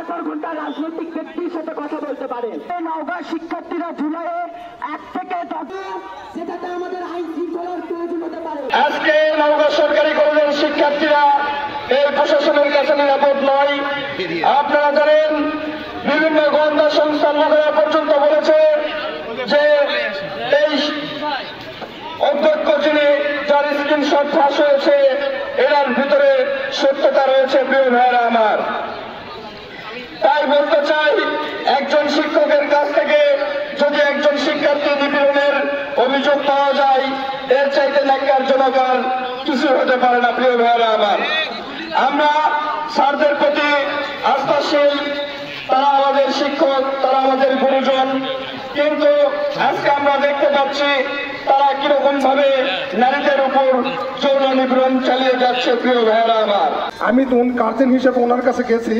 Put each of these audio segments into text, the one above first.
24 ঘন্টা রাজনৈতিক ব্যক্তির সাথে কথা বলতে পারে। নওগাঁ শিক্ষার্থীরা জুলাইয়ে 1 থেকে 10 যেটাতে আমাদের আইন শৃঙ্খলার প্রয়োজন হতে পারে। আজকে নওগাঁ সরকারি কলেজের শিক্ষার্থীরা এই প্রশাসনের কাছে নিরাপদ নয়। আপনারা জানেন বিভিন্ন গোয়েন্দা সংস্থার লোকেরা পর্যন্ত বলেছে যে এই অধ্যক্ষ যিনি যার স্ক্রিনশট ফাঁস হয়েছে এর ভিতরে সত্যতা রয়েছে। প্রিয় ভাইয়েরা আমার, তাই বলতে চাই একজন শিক্ষকের কাছ থেকে যদি একজন শিক্ষার্থী নিপীড়নের অভিযোগ পাওয়া যায় এর চাইতে ন্যাক্কারজনক আর কিছু হতে পারে না। প্রিয় ভাইয়েরা আমার, আমরা স্যারদের প্রতি আস্থাশীল, তারা আমাদের শিক্ষক, তারা আমাদের গুরুজন, কিন্তু আজকে আমরা দেখতে পাচ্ছি তারা কিরকম ভাবে নারীদের উপর যৌন নিপীড়ন চালিয়ে যাচ্ছে। প্রিয় ভাইয়েরা আমার, আমি তো গার্জেন হিসেবে ওনার কাছে গেছি,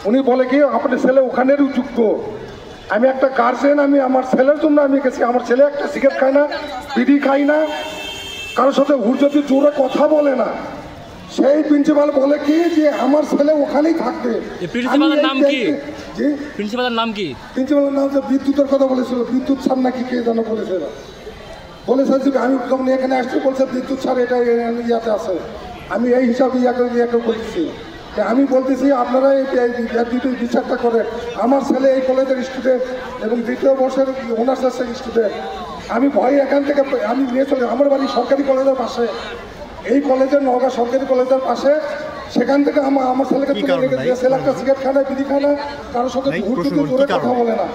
উনি বলে কি আপনার ছেলে ওখানেরই যোগ্য। আমি একটা গার্জেন, আমি আমার ছেলের জন্য আমি গেছি। আমার ছেলে একটা সিগারেট খায় না, বিড়ি খায় না, কারোর সাথে যদি জোরে কথা বলে না। সেই প্রিন্সিপাল বলে কি যে আমার ছেলে ওখানেই থাকবে। প্রিন্সিপালের নাম কি? জি, প্রিন্সিপালের নাম কি? প্রিন্সিপালের নাম যে বিদ্যুতের কথা বলেছিল, বিদ্যুৎ স্যার নাকি কে যেন বলেছিল। বলেছে আমি যখন এখানে আসতে বলছে বিদ্যুৎ স্যার এটা ইয়াতে আছে। আমি এই হিসাবে ইয়াকে বলতেছি, আমি বলতেছি আপনারা এই বিচারটা করে। আমার ছেলে এই কলেজের স্টুডেন্ট এবং 2য় বর্ষের অনার্সের স্টুডেন্ট। আমি ভয়ে এখান থেকে আমি নিয়ে চলে, আমার বাড়ি সরকারি কলেজের পাশে, এই কলেজের নওগাঁ সরকারি কলেজের পাশে। সেখান থেকে আমার ছেলেকে তুলে রেখে ছেলে একটা সিগারেট খায় না, বিড়ি খায় না, কারোর সাথে জোরে কথা বলে না।